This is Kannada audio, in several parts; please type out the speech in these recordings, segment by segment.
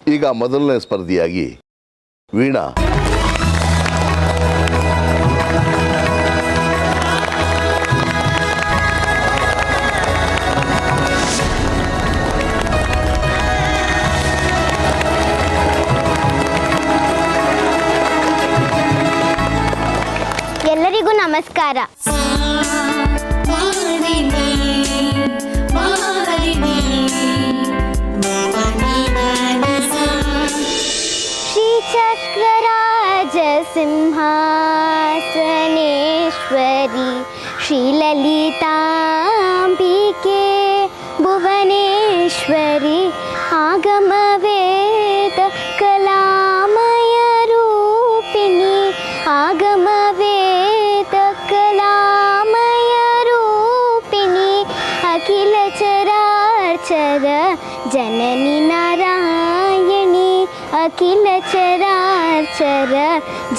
ಈಗ ಮೊದಲನೇ ಸ್ಪರ್ಧಿಯಾಗಿ ವೀಣಾ. ಎಲ್ಲರಿಗೂ ನಮಸ್ಕಾರ. ಶ್ರೀಚಕ್ರರಾಜ ಸಿಂಹಾಸನೇಶ್ವರಿ ಶ್ರೀಲಲಿತಾಂಬಿಕೆ ಭುವನೇಶ್ವರಿ ಆಗಮವೇದ ಕಲಾಮಯ ರೂಪಿಣಿ ಆಗಮವೇದ ಕಲಾಮಯ ರೂಪಿಣಿ ಅಖಿಲ ಚರಾಚರ ಜನನಿ ನಾರಾಯಣಿ ಅಖಿಲ ಚರಾಚರ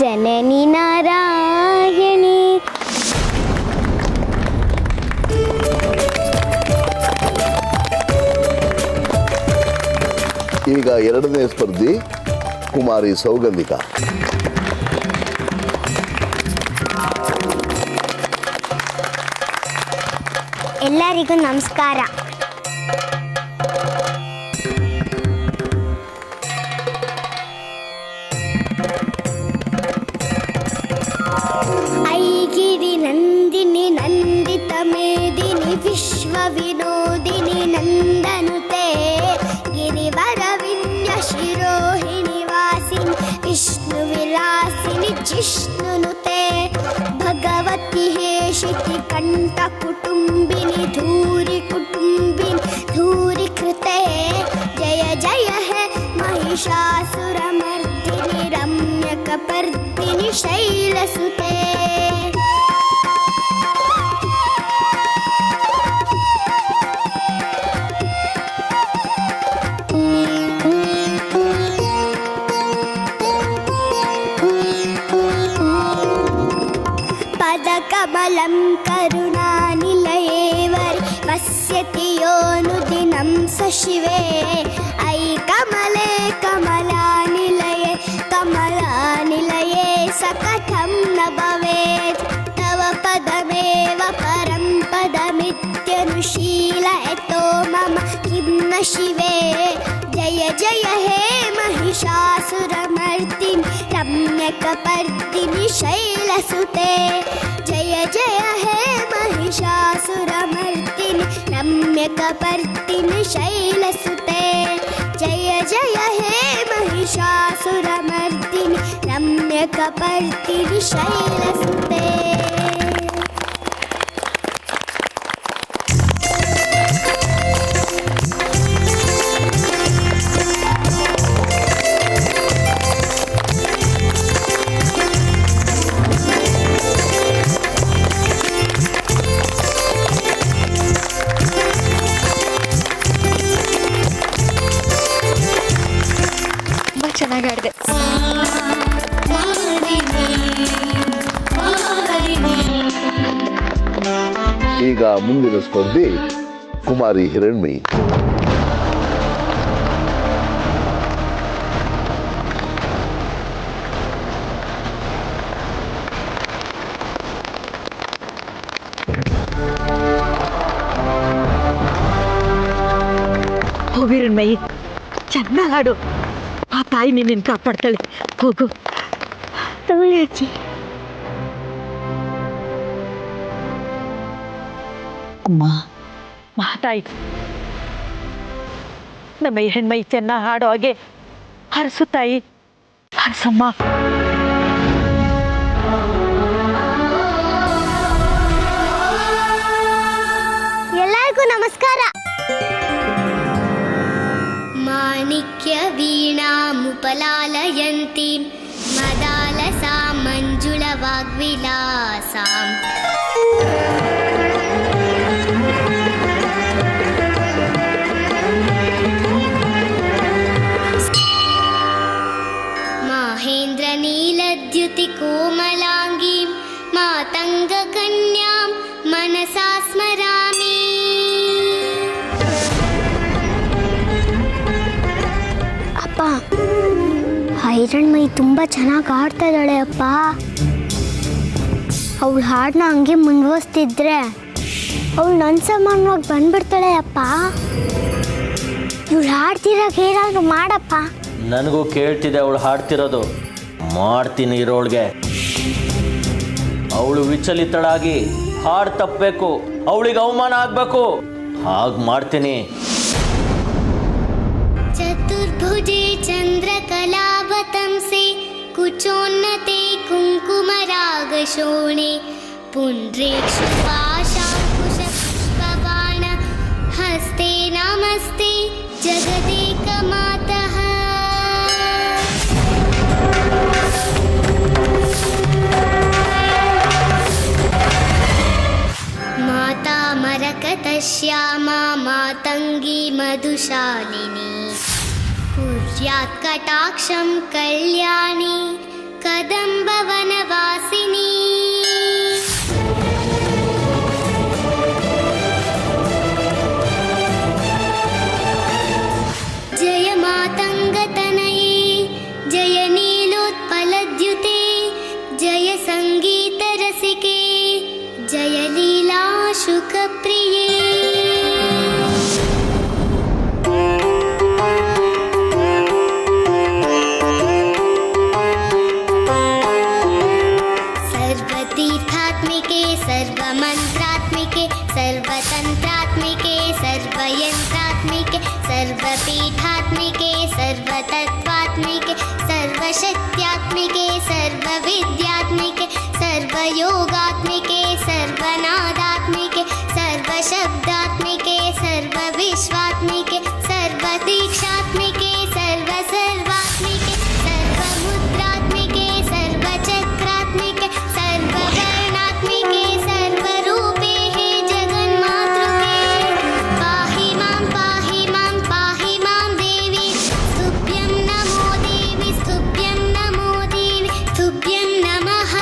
ಜನನಿ ನಾರಾಯಣಿ. ಈಗ ಎರಡನೇ ಸ್ಪರ್ಧಿ ಕುಮಾರಿ ಸೌಗಂಧಿಕಾ. ಎಲ್ಲರಿಗೂ ನಮಸ್ಕಾರ. ಐಗಿರಿ ನಂದಿನಿ ನಂದಿತ ಮೇದಿನಿ ವಿಶ್ವ ವಿನೋದಿನಿ ನಂದನುತೆ ಗಿರಿವರ ವಿನ್ಯ ಶಿರೋಹಿಣಿ ವಾಸಿನಿ ವಿಷ್ಣು ವಿಲಾಸಿನಿ ಜಿಷ್ಣುನುತೆ ಭಗವತಿ ಹೇಷಿತಿ ಕಂಠ ಕುಟುಂಬಿನಿ ಧೂರಿ ಕುಟುಂಬಿನಿ ಧೂರಿ ಕೃತೆ ಜಯ ಜಯ ಹೇ महिषासुर मर्दिनि रम्यकपर्दिनि शैलसुते. पदकमलं करुणानिलयेवरि पश्यति योऽनुदिनं स शिवे ऐ कमले कमलानिलये कमलानिलये स कथं न भवेत् तव पदमेव परं पदमित्यनुशीलयतो मम किं न शिवे. जय जय हे महिषासुरमर्दिनि रम्यकपर्दिनि शैलसुते जय जय हे महिषासुरमर्दिनि रम्यकपर्दिनि शैलसुते जय जय हे महिषासुरमर्दिनि रम्यकपर्दिनि शैलसुते. ಚೆನ್ನಾಗಾಡಿದೆ. ಈಗ ಮುಂದಿನ ಸ್ಪರ್ಧಿ ಕುಮಾರಿ ಹಿರಣ್ಮಯಿ. ಹಿರಣ್ಮಯಿ ಚೆನ್ನಾಗಿ ಹಾಡು. ಆ ತಾಯಿ ನಿನ್ನ ಕಾಪಾಡ್ತಾಳೆ. ಹೋಗು ಅಜ್ಜಿ. ಅಮ್ಮ ಮಹಾತಾಯಿ, ನಮ್ಮ ಹೆಣ್ಮೈ ಚೆನ್ನಾಗಿ ಹಾಡೋ ಹಾಗೆ ಹರಸು ತಾಯಿ, ಹರಸಮ್ಮ. ಎಲ್ಲರಿಗೂ ನಮಸ್ಕಾರ. ಮಾಣಿಕ್ಯ ವೀಣಾಮುಪಲಾಲಯಂತಿ ಮದಾಲಸಾ ಮಂಜುಳ ವಾಗ್ವಿಲಾಸಾಂ ಮಾಹೇಂದ್ರ ನೀಲದ್ಯುತಿ ಕೋಮಲಾಂಗೀಂ ಮಾತಂಗ ಕನ್ಯಾಂ ಮನಸಾ ಸ್ಮರಾಮಿ. ಅಪ್ಪ ಹಿರಣ್ಮಯಿ ತುಂಬ ಚೆನ್ನಾಗಿ ಆಡ್ತಾ ಇದ್ದಾಳೆ ಅಪ್ಪ. ಅವಳು ಹಾಡನ್ನ ಹಂಗೆ ಮುಂದುವರಿಸ್ತಿದ್ರೆ ಅವಳು ನನ್ನ ಸಮಾನವಾಗಿ ಬಂದ್ಬಿಡ್ತಾಳೆ ಅಪ್ಪ. ಇವಳು ಹಾಡ್ತಿರಾಗ ಏನಾದರೂ ಮಾಡಪ್ಪ. ನನಗೂ ಕೇಳ್ತಿದೆ ಅವಳು ಹಾಡ್ತಿರೋದು. ಮಾಡ್ತೀನಿ ಇರೋಳ್ಗೆ. ಅವಳು ವಿಚಲಿತಳಾಗಿ ಹಾಡು ತಪ್ಪಬೇಕು, ಅವಳಿಗೆ ಅವಮಾನ ಆಗಬೇಕು. ಹಾಗೆ ಮಾಡ್ತೀನಿ. ಚತುರ್ಭುಜೆ ಚಂದ್ರಕಲಾವತಂಸೆ ಕುಚೋನ್ನತೆ ಕುಂಕುಮರಾಗಶೋಣೆ ಪುಂಡ್ರೇಕ್ಷುಪಾಶಾಂಕುಶಪುಷ್ಪಬಾಣ ಹಸ್ತೆ ನಮಸ್ತೆ ಜಗದೇಕಮಾತಃ. ಮಾತಾ ಮರಕತಶ್ಯಾಮಾ ಮಾತಂಗಿ ಮಧುಶಾಲಿನಿ ಕುರ್ಯಾತ್ ಕಟಾಕ್ಷಂ ಕಲ್ಯಾಣಿ ಕದಂಬವನವಾಸಿನಿ. ಜಯ ಮಾತಂಗತನಯೇ ಜಯ ನೀಲೋತ್ಪಲದ್ಯುತೆ ಜಯ ಸಂಗೀತರಸಿಕೆ ಜಯ ಲೀಲಾ ಶುಕಪ್ರಿಯೇ. सर्वतीर्थात्मिके सर्वमन्त्रात्मिके सर्वतन्त्रात्मिके सर्वयन्त्रात्मिके सर्वपीठात्मिके सर्वतत्त्वात्मिके सर्वशक्त्यात्मिके सर्वविद्यात्मिके सर्वयोगात्मिके सर्वनादात्मिके सर्वशब्दात्मिके सर्वविश्वात्मिके सर्वदीक्षात्मिके सर्वसर्वात्मिके सर्वमुद्रात्मिके सर्वचक्रात्मिके सर्ववर्णात्मिके सर्वरूपे हे जगन्मातृके पाहि मां देवी स्तुभ्यं नमो देवी स्तुभ्यं नमो देवी स्तुभ्यं नमः.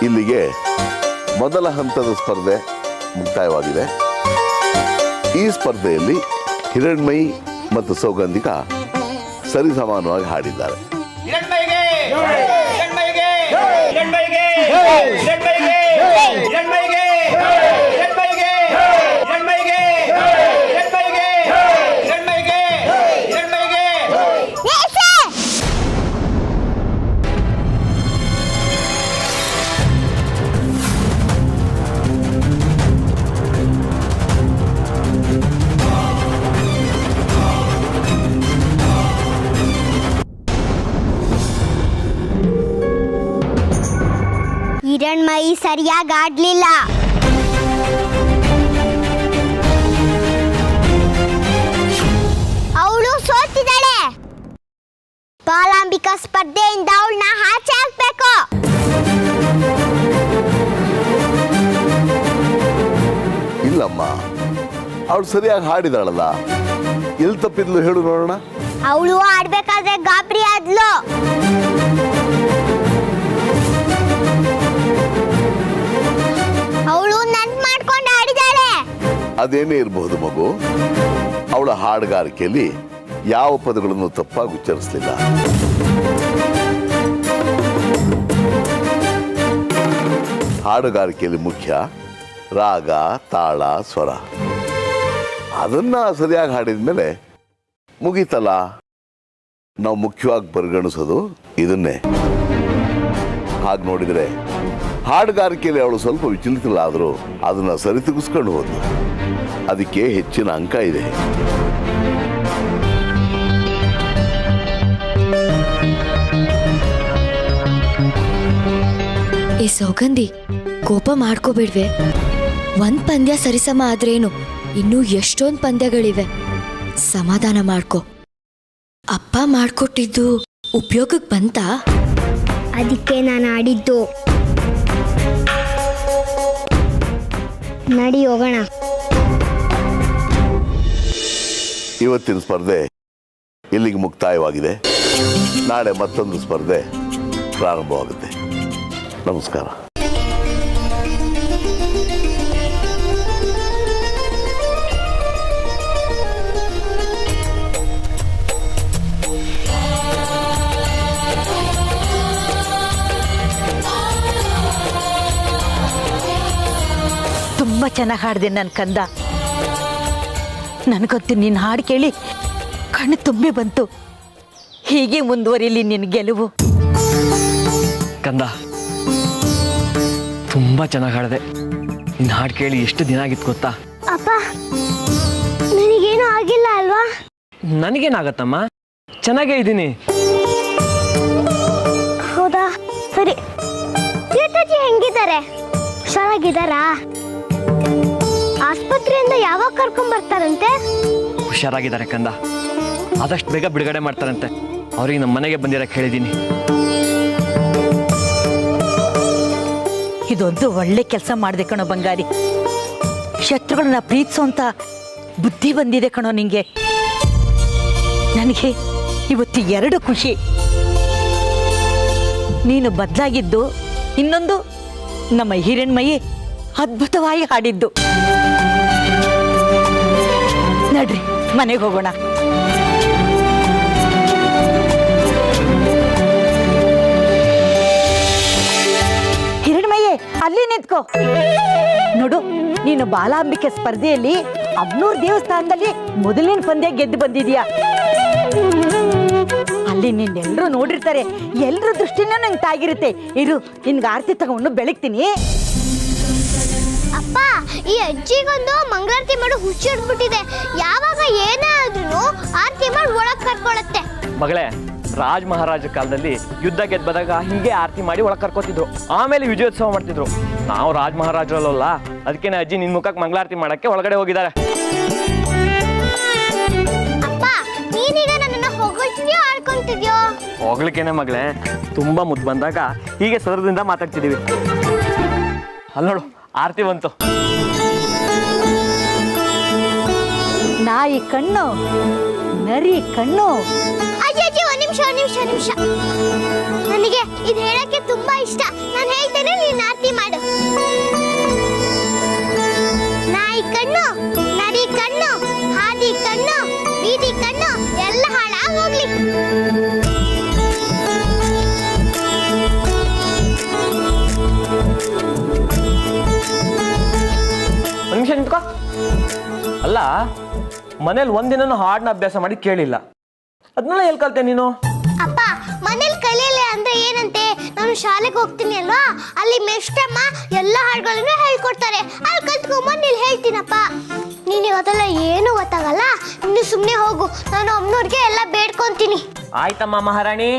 ಇಲ್ಲಿಗೆ ಮೊದಲ ಹಂತದ ಸ್ಪರ್ಧೆ ಮುಕ್ತಾಯವಾಗಿದೆ. ಈ ಸ್ಪರ್ಧೆಯಲ್ಲಿ ಹಿರಣ್ಮಯಿ ಮತ್ತು ಸೌಗಂಧಿಕಾ ಸರಿಸಮಾನವಾಗಿ ಹಾಡಿದ್ದಾರೆ. ಹಿರಣ್ಮಯಿ ಸರಿಯಾಗಿ ಆಡ್ಲಿಲ್ಲ. ಅವಳು ಸೋತಿದ್ದಾಳೆ. ಬಾಲಾಂಬಿಕಾ ಸ್ಪರ್ಧೆಯಿಂದ ಅವಳನ್ನ ಆಚೆ ಹಾಕ್ಬೇಕು. ಇಲ್ಲಮ್ಮ, ಅವಳು ಸರಿಯಾಗಿ ಹಾಡಿದಾಳಲ್ಲ, ಎಲ್ಲಿ ತಪ್ಪಿದ್ಲು ಹೇಳು ನೋಡೋಣ. ಅವಳು ಆಡ್ಬೇಕಾದ್ರೆ ಗಾಬರಿ ಆದ್ಲು. ಅವಳು ನನ್ ಮಾಡ್ಕೊಂಡು ಆಡಿದಾಳೆ. ಅದೇನೇ ಇರಬಹುದು ಮಗು, ಅವಳ ಹಾಡುಗಾರಿಕೆಯಲ್ಲಿ ಯಾವ ಪದಗಳನ್ನು ತಪ್ಪಾಗಿ ಉಚ್ಚರಿಸಲಿಲ್ಲ. ಹಾಡುಗಾರಿಕೆಯಲ್ಲಿ ಮುಖ್ಯ ರಾಗ, ತಾಳ, ಸ್ವರ. ಅದನ್ನ ಸರಿಯಾಗಿ ಹಾಡಿದ ಮೇಲೆ ಮುಗೀತಲ್ಲ. ನಾವು ಮುಖ್ಯವಾಗಿ ಪರಿಗಣಿಸೋದು ಇದನ್ನೇ. ಹಾಗೆ ನೋಡಿದರೆ ಹಾಡುಗಾರಿಕೆಯಲ್ಲಿ ಅವಳು ಸ್ವಲ್ಪ ವಿಚಲಿತಳಾದರೂ ಅದನ್ನು ಸರಿತೂಗಿಸ್ಕೊಂಡು ಹೋದ್ಲು. ಅದಕ್ಕೆ ಹೆಚ್ಚಿನ ಅಂಕ ಇದೆ. ಏ ಸೌಗಂಧಿ, ಕೋಪ ಮಾಡ್ಕೋಬೇಡ್ವೆ. ಒಂದ್ ಪಂದ್ಯ ಸರಿಸಮ ಆದ್ರೇನು, ಇನ್ನೂ ಎಷ್ಟೊಂದ್ ಪಂದ್ಯಗಳಿವೆ. ಸಮಾಧಾನ ಮಾಡ್ಕೋ. ಅಪ್ಪ ಮಾಡ್ಕೊಟ್ಟಿದ್ದು ಉಪಯೋಗಕ್ಕೆ ಬಂತಾ? ಅದಕ್ಕೆ ನಾನು ಆಡಿದ್ದು. ನಡಿ ಹೋಗೋಣ. ಇವತ್ತಿನ ಸ್ಪರ್ಧೆ ಇಲ್ಲಿಗೆ ಮುಕ್ತಾಯವಾಗಿದೆ. ನಾಳೆ ಮತ್ತೊಂದು ಸ್ಪರ್ಧೆ ಪ್ರಾರಂಭವಾಗುತ್ತೆ. ನಮಸ್ಕಾರ. ತುಂಬ ಚೆನ್ನಾಗಿ ಹಾಡಿದೆ ನನ್ನ ಕಂದ. ನನಗಂತೂ ನಿನ್ನ ಹಾಡು ಕೇಳಿ ಕಣ್ಣು ತುಂಬಿ ಬಂತು. ಹೀಗೆ ಮುಂದುವರಿಲಿ ನಿನ್ನ ಗೆಲುವು. ಕಂದ, ತುಂಬ ಚೆನ್ನಾಗಿ ಹಾಡಿದೆ. ನಿನ್ನ ಹಾಡು ಕೇಳಿ ಎಷ್ಟು ದಿನ ಆಗಿತ್ತು ಗೊತ್ತಾ? ಅಪ್ಪ, ನನಗೇನು ಆಗಿಲ್ಲ ಅಲ್ವಾ? ನನಗೇನಾಗತ್ತಮ್ಮ, ಚೆನ್ನಾಗೇ ಇದ್ದೀನಿ. ಹೌದಾ? ಸರಿ. ತೀರ್ಥಜಿ ಹೆಂಗಿದ್ದಾರೆ? ಹುಷಾರಾಗಿದ್ದಾರಾ? ಆಸ್ಪತ್ರೆಯಿಂದ ಯಾವಾಗ ಕರ್ಕೊಂಡ್ ಬರ್ತಾರಂತೆ? ಹುಷಾರಾಗಿದ್ದಾರೆ ಕಂದ. ಆದಷ್ಟು ಬೇಗ ಬಿಡುಗಡೆ ಮಾಡ್ತಾರಂತೆ. ಅವ್ರಿಗೆ ನಮ್ಮ ಮನೆಗೆ ಬಂದಿರಕ್ಕೆ ಹೇಳಿದ್ದೀನಿ. ಇದೊಂದು ಒಳ್ಳೆ ಕೆಲಸ ಮಾಡಿದೆ ಕಣೋ ಬಂಗಾರಿ. ಶತ್ರುಗಳನ್ನ ಪ್ರೀತಿಸೋಂಥ ಬುದ್ಧಿ ಬಂದಿದೆ ಕಣೋ ನಿಂಗೆ. ನನಗೆ ಇವತ್ತು ಎರಡು ಖುಷಿ. ನೀನು ಬದಲಾಗಿದ್ದು, ಇನ್ನೊಂದು ನಮ್ಮ ಹಿರಣ್ಮಯಿ ಅದ್ಭುತವಾಗಿ ಹಾಡಿದ್ದು. ನಡ್ರಿ ಮನೆಗೆ ಹೋಗೋಣ. ಹಿರಣ್ಮಯ್ಯೆ, ಅಲ್ಲಿ ನಿಂತ್ಕೋ. ನೋಡು, ನೀನು ಬಾಲಾಂಬಿಕೆ ಸ್ಪರ್ಧೆಯಲ್ಲಿ ಅಬ್ನೂರ್ ದೇವಸ್ಥಾನದಲ್ಲಿ ಮೊದಲಿನ ಪಂದ್ಯ ಗೆದ್ದು ಬಂದಿದ್ಯಾ. ಅಲ್ಲಿ ನಿನ್ನೆಲ್ಲರೂ ನೋಡಿರ್ತಾರೆ. ಎಲ್ರ ದೃಷ್ಟಿನೂ ನಂಗೆ ತಾಗಿರುತ್ತೆ. ಇರು, ನಿನ್ಗೆ ಆರತಿ ತಗೊಂಡು ಬೆಳಗ್ತೀನಿ. ಅಪ್ಪ, ಈ ಅಜ್ಜಿಗೊಂದು ಮಂಗಳಾರತಿ ಮಾಡೋ ಹುಚ್ಚಿಡ್ಬಿಟ್ಟಿದೆ. ಯಾವಾಗ ಏನೇ ಆದ್ರೂ ಆರತಿ ಮಾಡಿ ಒಳಗ್ ಕರ್ಕೊಳತ್ತೆ. ಮಗಳೇ, ರಾಜ್ ಮಹಾರಾಜ ಕಾಲದಲ್ಲಿ ಯುದ್ಧ ಗೆದ್ದು ಬಂದಾಗ ಹೀಗೆ ಆರತಿ ಮಾಡಿ ಒಳಗೆ ಕರ್ಕೋತಿದ್ರು. ಆಮೇಲೆ ವಿಜಯೋತ್ಸವ ಮಾಡ್ತಿದ್ರು. ನಾವು ರಾಜ್ ಮಹಾರಾಜರಲ್ಲ, ಅದಕ್ಕೇನೆ ಅಜ್ಜಿ ನಿನ್ ಮುಖಕ್ಕೆ ಮಂಗಳಾರತಿ ಮಾಡಕ್ಕೆ ಒಳಗಡೆ ಹೋಗಿದ್ದಾರೆ. ಅಪ್ಪ, ನೀನೀಗ ನನ್ನನ್ನ ಹೊಗಳ್ತಿದ್ಯೋ ಆಡ್ಕೊಂತಿದ್ಯೋ? ಹೋಗ್ಲಿಕ್ಕೇನೆ ಮಗಳೇ, ತುಂಬಾ ಮುದ್ದು ಬಂದಾಗ ಹೀಗೆ ಸದರದಿಂದ ಮಾತಾಡ್ತಿದೀವಿ. ಅಲ್ಲಿ ನೋಡು, ಆರತಿ ಬಂತು. ನಾಯಿ ಕಣ್ಣು, ನರಿ ಕಣ್ಣು. ಅಜ್ಜಿ, ಒಂದ್ ನಿಮಿಷ. ನನಗೆ ಇದು ಹೇಳಕ್ಕೆ ತುಂಬಾ ಇಷ್ಟ. ನಾನು ಹೇಳ್ತೇನೆ, ನೀನ್ ಆರತಿ ಮಾಡು. ನಾಯಿ ಕಣ್ಣು, ನರಿ ಕಣ್ಣು, ಹಾದಿ ಕಣ್ಣು, ಬೀದಿ ಕಣ್ಣು ಎಲ್ಲ ಹಾಳಾಗ್ ಹೋಗ್ಲಿ. ಒಂದು ನಿಮಿಷ ನಿಂತ್ಕೋ. ಅಲ್ಲ, ಮನೇಲಿ ಒಂದಿನ ಹಾಡನ್ನ ಅಭ್ಯಾಸ ಮಾಡಿ ಕೇಳಿಲ್ಲ. ಅದನ್ನೆಲ್ಲ ಎಲ್ಲಿ ಕಲ್ತೆ ನೀನು? ಅಪ್ಪ, ಮನೇಲಿ ಕಲಿಯಲ್ಲ ಅಂದ್ರೆ ಏನಂತೆ? ನಾನು ಶಾಲೆಗೆ ಹೋಗ್ತೀನಿ ಅಲ್ವಾ, ಅಲ್ಲಿ ಮೆಸ್ಟಮ್ಮ ಎಲ್ಲ ಹಾಡುಗಳನ್ನು ಹೇಳ್ಕೊಡ್ತಾರೆ. ಅಲ್ಲಿ ಕಲ್ತ್ಕೊಂಬಂದು ಇಲ್ಲಿ ಹೇಳ್ತೀನಪ್ಪ. ನೀನು ಇವತ್ತೆಲ್ಲ ಏನು ಗೊತ್ತಾಗಲ್ಲ. ನೀನು ಸುಮ್ಮನೆ ಹೋಗು, ನಾನು ಅಮ್ಮನವ್ರಿಗೆ ಎಲ್ಲ ಬೇಡ್ಕೊಂತೀನಿ. ಆಯ್ತಮ್ಮ ಮಹಾರಾಣಿ,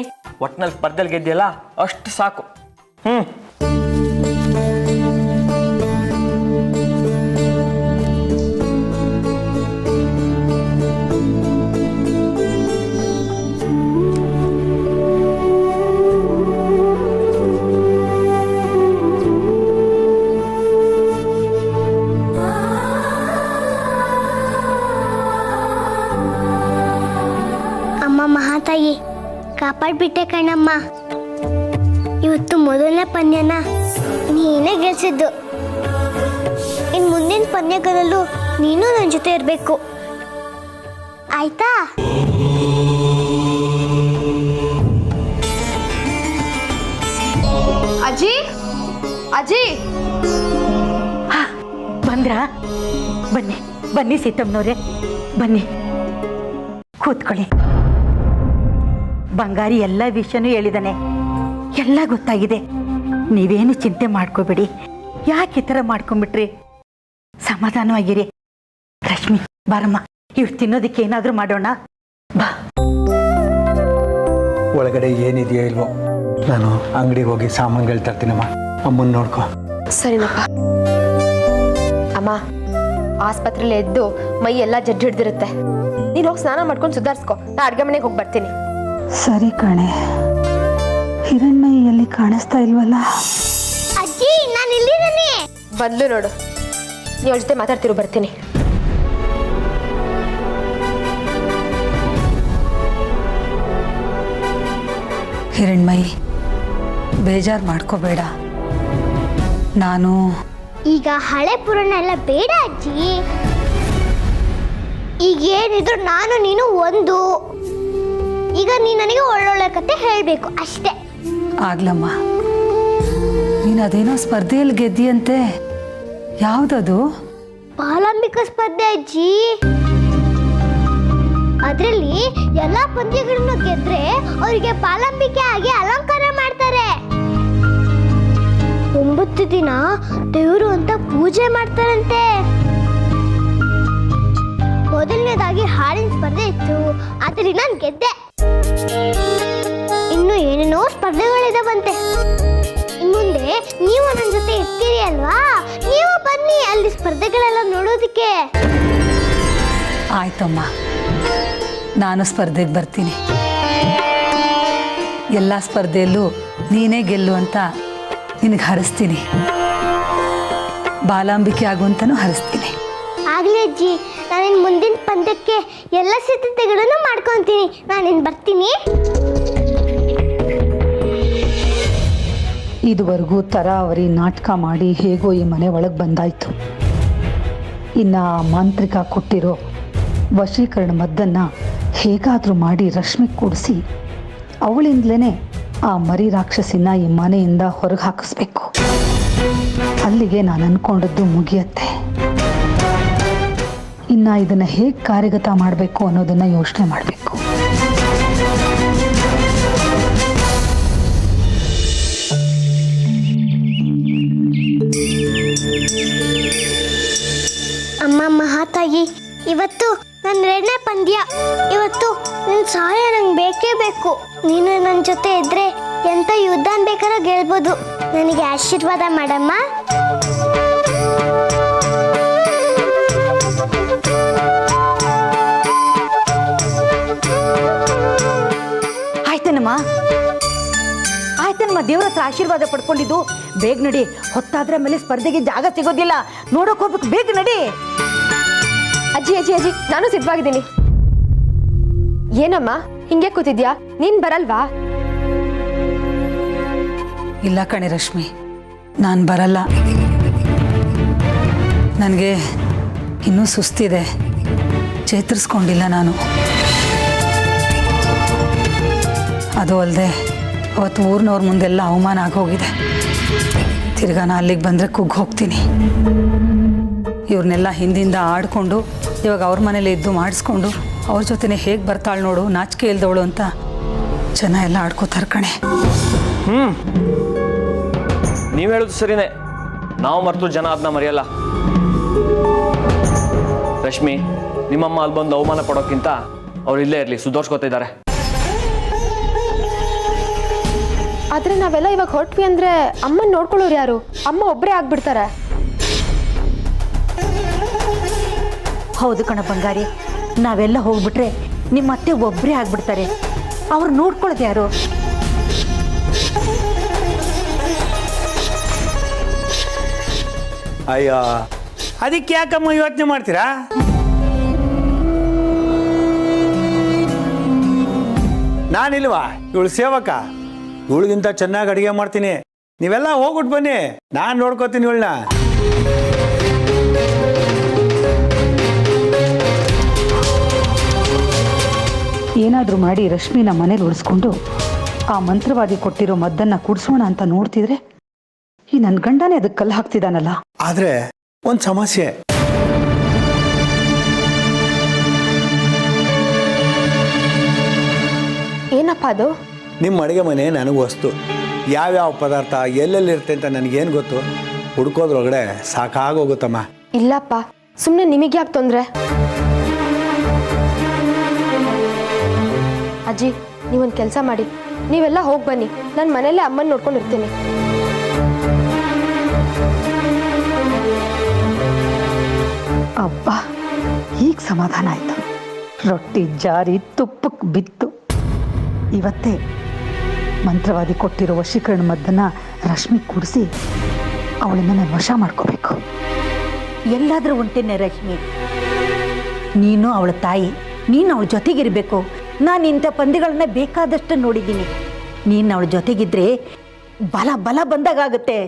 ಒಟ್ನಲ್ಲಿ ಸ್ಪರ್ಧೆಯಲ್ಲಿ ಗೆದ್ದಿಯಲ್ಲ, ಅಷ್ಟು ಸಾಕು. ಮಹಾತಾಯಿ, ಕಾಪಾಡ್ಬಿಟ್ಟೆ ಕಣಮ್ಮ. ಇವತ್ತು ಮೊದಲನೇ ಪಂದ್ಯನ ನೀನೇ ಗೆಲ್ಸಿದ್ದು. ಇನ್ ಮುಂದಿನ ಪಂದ್ಯಗಳಲ್ಲೂ ನೀನು ನನ್ನ ಜೊತೆ ಇರಬೇಕು, ಆಯ್ತಾ? ಅಜ್ಜಿ, ಅಜ್ಜಿ ಬಂದ್ರಾ? ಬನ್ನಿ ಬನ್ನಿ ಸೀತಮ್ಮನವ್ರೆ, ಬನ್ನಿ ಕೂತ್ಕೊಳ್ಳಿ. ಬಂಗಾರಿ ಎಲ್ಲ ವಿಷಯನೂ ಹೇಳಿದಾನೆ, ಎಲ್ಲ ಗೊತ್ತಾಗಿದೆ. ನೀವೇನು ಚಿಂತೆ ಮಾಡ್ಕೋಬೇಡಿ. ಯಾಕೆ ಈ ಥರ ಮಾಡ್ಕೊಂಡ್ಬಿಟ್ರಿ? ಸಮಾಧಾನವಾಗಿರಿ. ರಶ್ಮಿ ಬಾರಮ್ಮ, ಇವ್ರು ತಿನ್ನೋದಕ್ಕೆ ಏನಾದರೂ ಮಾಡೋಣ ಬಾ. ಒಳಗಡೆ ಏನಿದೆಯೋ ಇಲ್ವೋ, ನಾನು ಅಂಗಡಿಗೆ ಹೋಗಿ ಸಾಮಾನುಗಳು ತರ್ತೀನಮ್ಮ. ಅಮ್ಮನ ನೋಡ್ಕೊ. ಸರಿನಪ್ಪ. ಅಮ್ಮ, ಆಸ್ಪತ್ರೆಯಲ್ಲಿ ಎದ್ದು ಮೈ ಎಲ್ಲ ಜಡ್ಡು ಹಿಡ್ದಿರುತ್ತೆ. ನೀನು ಹೋಗಿ ಸ್ನಾನ ಮಾಡ್ಕೊಂಡು ಸುಧಾರಿಸ್ಕೊ. ನಾ ಅಡ್ಗೆ ಮನೆಗೆ ಹೋಗಿ ಬರ್ತೀನಿ. ಸರಿ ಕಣೆ. ಹಿರಣ್ಮಯಿ ಎಲ್ಲಿ ಕಾಣಿಸ್ತಾ ಇಲ್ವಲ್ಲ? ಅಜ್ಜಿ, ನಾನು ಇಲ್ಲಿದ್ದೀನಿ. ಬಂದ್ಲು ನೋಡು. ನೀವು ಅವ್ರ ಜೊತೆ ಮಾತಾಡ್ತಿರು, ಬರ್ತೀನಿ. ಹಿರಣ್ಮಯಿ, ಬೇಜಾರು ಮಾಡ್ಕೋಬೇಡ. ನಾನು ಈಗ ಹಳೆ ಪುರಾಣ ಎಲ್ಲ ಬೇಡ ಅಜ್ಜಿ. ಈಗ ಏನಿದ್ರು ನಾನು ನೀನು ಒಂದು. ಈಗ ನೀನು ನನಗೆ ಒಳ್ಳೊಳ್ಳೆ ಕತೆ ಹೇಳಬೇಕು ಅಷ್ಟೇ. ಆಗ್ಲಮ್ಮ, ನೀನು ಅದೇನೋ ಸ್ಪರ್ಧೆಯಲ್ಲಿ ಗೆದ್ದಿಯಂತೆ, ಯಾವುದದು? ಬಾಲಾಂಬಿಕ ಸ್ಪರ್ಧೆ ಅಜ್ಜಿ. ಅದರಲ್ಲಿ ಎಲ್ಲಾ ಪಂದ್ಯಗಳನ್ನು ಗೆದ್ರೆ ಅವರಿಗೆ ಬಾಲಾಂಬಿಕೆ ಆಗಿ ಅಲಂಕಾರ ಮಾಡ್ತಾರೆ. 9 ದಿನ ದೇವರು ಅಂತ ಪೂಜೆ ಮಾಡ್ತಾರಂತೆ. ಮೊದಲನೇದಾಗಿ ಹಾಡಿನ ಸ್ಪರ್ಧೆ ಇತ್ತು, ಅದರಲ್ಲಿ ನಾನು ಗೆದ್ದೆ. ಇನ್ನು ಏನೇನೋ ಸ್ಪರ್ಧೆಗಳಿದಾವಂತೆ. ಮುಂದೆ ನೀವು ನನ್ನ ಜೊತೆ ಇರ್ತೀರಿ ಅಲ್ವಾ, ನೀವು ಬನ್ನಿ ಅಲ್ಲಿ ಸ್ಪರ್ಧೆಗಳೆಲ್ಲ ನೋಡೋದಕ್ಕೆ. ಆಯ್ತಮ್ಮ, ನಾನು ಸ್ಪರ್ಧೆಗೆ ಬರ್ತೀನಿ. ಎಲ್ಲ ಸ್ಪರ್ಧೆಯಲ್ಲೂ ನೀನೇ ಗೆಲ್ಲು ಅಂತ ನಿನಗೆ ಹರಿಸ್ತೀನಿ. ಬಾಲಾಂಬಿಕೆ ಆಗುವಂತನೂ ಹರಿಸ್ತೀನಿ. ಆಗ್ಲಿ ಅಜ್ಜಿ, ನಾನಿನ್ ಮುಂದಿನ ಪಂದ್ಯಕ್ಕೆ ಎಲ್ಲ ಸಿದ್ಧತೆಗಳನ್ನು ಮಾಡ್ಕೊತೀನಿ. ನಾನಿನ್ ಬರ್ತೀನಿ. ಇದುವರೆಗೂ ತರಾವರಿ ನಾಟಕ ಮಾಡಿ ಹೇಗೋ ಈ ಮನೆ ಒಳಗೆ ಬಂದಾಯ್ತು. ಇನ್ನು ಆ ಮಾಂತ್ರಿಕ ಕೊಟ್ಟಿರೋ ವಶೀಕರಣ ಮದ್ದನ್ನು ಹೇಗಾದರೂ ಮಾಡಿ ರಶ್ಮಿ ಕೂಡಿಸಿ ಅವಳಿಂದಲೇ ಆ ಮರಿ ರಾಕ್ಷಸಿನ ಈ ಮನೆಯಿಂದ ಹೊರಗೆ ಹಾಕಿಸ್ಬೇಕು. ಅಲ್ಲಿಗೆ ನಾನು ಅಂದ್ಕೊಂಡದ್ದು ಮುಗಿಯತ್ತೆ. ಇನ್ನು ಇದನ್ನು ಹೇಗೆ ಕಾರ್ಯಗತ ಮಾಡಬೇಕು ಅನ್ನೋದನ್ನು ಯೋಚನೆ ಮಾಡಬೇಕು. ಅಮ್ಮ ಮಹಾತಾಯಿ, ಇವತ್ತು ನನ್ನ 2ನೇ ಪಂದ್ಯ. ಇವತ್ತು ನಿನ್ನ ಸಹಾಯ ನಂಗೆ ಬೇಕೇ ಬೇಕು. ನೀನು ನನ್ನ ಜೊತೆ ಇದ್ರೆ ಎಂಥ ಯುದ್ಧ ಬೇಕಾದ್ರೂ ಗೆಲ್ಬೋದು. ನನಗೆ ಆಶೀರ್ವಾದ ಮಾಡಮ್ಮ. ಆಯ್ತೇನಮ್ಮ, ಆಯ್ತೇನಮ್ಮ, ದೇವ್ರ ಹತ್ರ ಆಶೀರ್ವಾದ ಪಡ್ಕೊಂಡಿದ್ದು. ಬೇಗ ನಡಿ, ಹೊತ್ತಾದ್ರೆ ಮೇಲೆ ಸ್ಪರ್ಧೆಗೆ ಜಾಗ ಸಿಗೋದಿಲ್ಲ. ನೋಡಕ್ ಹೋಗ್ಬೇಕು, ಬೇಗ ನಡಿ. ಅಜ್ಜಿ ಅಜ್ಜಿ ಅಜ್ಜಿ, ನಾನು ಸಿದ್ಧವಾಗಿದ್ದೀನಿ. ಏನಮ್ಮ ಹಿಂಗೆ ಕೂತಿದ್ಯಾ? ನೀನ್ ಬರಲ್ವಾ? ಇಲ್ಲ ಕಣೆ ರಶ್ಮಿ, ನಾನು ಬರಲ್ಲ. ನನಗೆ ಇನ್ನೂ ಸುಸ್ತಿದೆ, ಚೇತರಿಸ್ಕೊಂಡಿಲ್ಲ ನಾನು. ಅದು ಅಲ್ಲದೆ ಅವತ್ತು ಊರಿನವ್ರ ಮುಂದೆಲ್ಲ ಅವಮಾನ ಆಗೋಗಿದೆ. ತಿರ್ಗಾ ನಾನು ಅಲ್ಲಿಗೆ ಬಂದರೆ ಕುಗ್ಗಿ ಹೋಗ್ತೀನಿ. ಇವ್ರನ್ನೆಲ್ಲ ಹಿಂದಿಂದ ಆಡಿಕೊಂಡು ಇವಾಗ ಅವ್ರ ಮನೇಲಿ ಇದ್ದು ಮಾಡಿಸ್ಕೊಂಡು ಅವ್ರ ಜೊತೆನೇ ಹೇಗೆ ಬರ್ತಾಳೆ ನೋಡು, ನಾಚಿಕೆ ಇಲ್ದವಳು ಅಂತ ಜನ ಎಲ್ಲ ಆಡ್ಕೋತಾರೆ ಕಣೆ. ನೀವು ಹೇಳೋದು ಸರಿನೇ. ನಾವು ಮರೆತು ಜನ ಅದನ್ನ ಮರೆಯಲ್ಲ. ರಶ್ಮಿ, ನಿಮ್ಮಮ್ಮ ಅಲ್ಲಿ ಬಂದು ಅವಮಾನ ಪಡೋಕ್ಕಿಂತ ಅವ್ರು ಇಲ್ಲೇ ಇರಲಿ, ಸುಧಾರಿಸ್ಕೊತಿದ್ದಾರೆ. ಆದ್ರೆ ನಾವೆಲ್ಲ ಇವಾಗ ಹೊರಟ್ವಿ ಅಂದ್ರೆ ಅಮ್ಮನ ನೋಡ್ಕೊಳ್ಳೋರು ಯಾರು? ಅಮ್ಮ ಒಬ್ಬರೇ ಆಗ್ಬಿಡ್ತಾರೆ. ಹೌದು ಕಣ ಬಂಗಾರಿ, ನಾವೆಲ್ಲ ಹೋಗ್ಬಿಟ್ರೆ ನಿಮ್ಮ ಅತ್ತೆ ಒಬ್ಬರೇ ಆಗ್ಬಿಡ್ತಾರೆ. ಅವ್ರು ನೋಡ್ಕೊಳ್ಳೋದು ಯಾರು? ಅಯ್ಯೋ, ಅದಕ್ಕೆ ಯಾಕಮ್ಮ ಯೋಚನೆ ಮಾಡ್ತೀರಾ? ನಾನಿಲ್ವಾ ಇವಳು ಸೇವಕ? ಇವಳಿಗಿಂತ ಚೆನ್ನಾಗಿ ಅಡುಗೆ ಮಾಡ್ತೀನಿ. ನೀವೆಲ್ಲ ಹೋಗ್ಬಿಟ್ಟು ಬನ್ನಿ, ನಾನು ನೋಡ್ಕೋತೀನಿ ಇವಳನ್ನ. ಏನಾದರೂ ಮಾಡಿ ರಶ್ಮಿನ ಮನೇಲಿ ಉಳಿಸ್ಕೊಂಡು ಆ ಮಂತ್ರವಾದಿ ಕೊಟ್ಟಿರೋ ಮದ್ದನ್ನು ಕುಡಿಸೋಣ ಅಂತ ನೋಡ್ತಿದ್ರೆ ಈ ನನ್ನ ಗಂಡನೇ ಅದಕ್ಕೆ ಕಲ್ಲು ಹಾಕ್ತಿದ್ದಾನಲ್ಲ. ಆದರೆ ಒಂದು ಸಮಸ್ಯೆ. ಏನಪ್ಪ ಅದು? ನಿಮ್ಮ ಅಡುಗೆ ಮನೆ ನನಗೆ ವಸ್ತು. ಯಾವ್ಯಾವ ಪದಾರ್ಥ ಎಲ್ಲೆಲ್ಲಿರುತ್ತೆ ಅಂತ ನನಗೇನು ಗೊತ್ತು? ಹುಡ್ಕೋದ್ರೊಳಗಡೆ ಸಾಕಾಗೋಗುತ್ತಮ್ಮ. ಇಲ್ಲಪ್ಪ, ಸುಮ್ಮನೆ ನಿಮಗೆ ಯಾಕೆ ತೊಂದರೆ? ಅಜ್ಜಿ, ನೀವೊಂದು ಕೆಲಸ ಮಾಡಿ, ನೀವೆಲ್ಲ ಹೋಗಿ ಬನ್ನಿ. ನಾನು ಮನೇಲೆ ಅಮ್ಮನ ನೋಡ್ಕೊಂಡಿರ್ತೀನಿ. ಅಬ್ಬಾ, ಈಗ ಸಮಾಧಾನ ಆಯ್ತು. ರೊಟ್ಟಿ ಜಾರಿ ತುಪ್ಪಕ್ಕೆ ಬಿತ್ತು. ಇವತ್ತೇ ಮಂತ್ರವಾದಿ ಕೊಟ್ಟಿರೋ ವಶೀಕರಣ ಮದ್ದನ್ನು ರಶ್ಮಿ ಕುಡಿಸಿ ಅವಳನ್ನ ನಾನು ವಶ ಮಾಡ್ಕೋಬೇಕು. ಎಲ್ಲಾದರೂ ಉಂಟೇನೆ ರಶ್ಮಿ. ನೀನು ಅವಳ ತಾಯಿ, ನೀನು ಅವಳ ಜೊತೆಗಿರಬೇಕು. ನಾನು ಇಂಥ ಪಂದ್ಯಗಳನ್ನ ಬೇಕಾದಷ್ಟು ನೋಡಿದ್ದೀನಿ. ನೀನು ಅವಳ ಜೊತೆಗಿದ್ರೆ ಬಲ ಬಂದಾಗುತ್ತೆ.